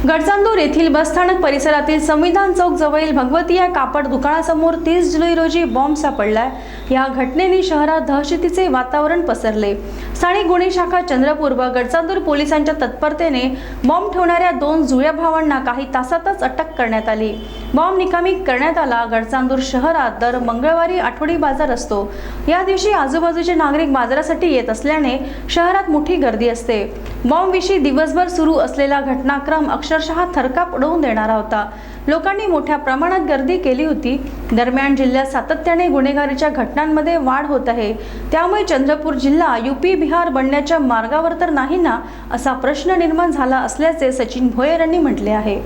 गडचांदूर येथील बसस्थानक परिसरातील संविधान चौक जवळील भगवती या कापड दुकानासमोर 30 जुलै रोजी बॉम्ब सापडलाय। या घटनेने शहरात दहशतीचे वातावरण पसरले। स्थानिक गुन्हे शाखा चंद्रपूर व गडचांदूर पोलिसांच्या तत्परतेने बॉम्ब ठेवणाऱ्या 2 जुळ्या भावांना काही तासातच अटक करण्यात आली। बॉम्ब निकामी करण्यात आला। गडचांदूर शहरात दर मंगळवारी आठवडी बाजार असतो। या दिवशी आजूबाजूचे नागरिक बाजारासाठी येत असल्याने शहरात मोठी गर्दी असते। बॉम्ब विषयी दिवसभर सुरू असलेला घटनाक्रम अक्षरशः थरकाप उडवून देणारा होता। लोकांनी मोठ्या प्रमाणात गर्दी केली होती। दरम्यान जिल्ह्यात सातत्याने गुन्हेगारीच्या घटनांमध्ये वाढ होत आहे। त्यामुळे चंद्रपूर जिल्हा यूपी बिहार बनण्याच्या मार्गावर तर नाही ना, असा प्रश्न निर्माण झाला असल्याचे सचिन भोयर यांनी म्हटले आहे।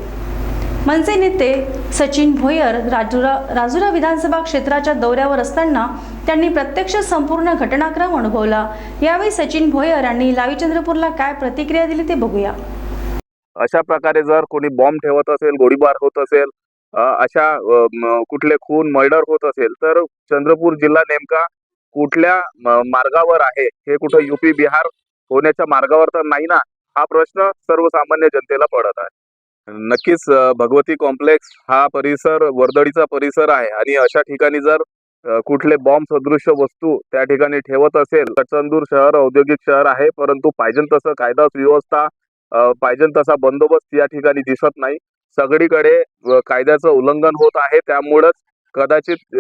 मनसे नेते सचिन भोयर राजुरा विधानसभा क्षेत्राच्या दौऱ्यावर असताना त्यांनी प्रत्यक्ष संपूर्ण घटनाक्रम अनुभवला। यावेळी सचिन भोयर यांनी लाईव्ह चंद्रपूरला काय प्रतिक्रिया दिली ते बघूया। अशा प्रकारे जर कोणी बॉम्ब ठेवत असेल, गोळीबार होत असेल, अशा कुठले खून मर्डर होत असेल तर चंद्रपूर जिल्हा नेमका कुठल्या मार्गावर आहे? हे कुठं यूपी बिहार होण्याच्या मार्गावर तर नाही ना, हा प्रश्न सर्वसामान्य जनतेला पडत आहे। नक्कीच भगवती कॉम्प्लेक्स हा परिसर वर्दळीचा परिसर आहे आणि अशा ठिकाणी जर कुठले बॉम्ब सदृश्य वस्तू त्या ठिकाणी ठेवत असेल, गडचंदूर शहर औद्योगिक शहर आहे, परंतु पाहिजे तसं कायदा सुव्यवस्था पाहिजे तसा बंदोबस्त या ठिकाणी दिसत नाही। सगळीकडे कायद्याचं उल्लंघन होत आहे। त्यामुळेच कदाचित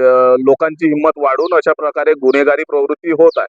लोकांची हिंमत वाढून अशा प्रकारे गुन्हेगारी प्रवृत्ती होत आहे।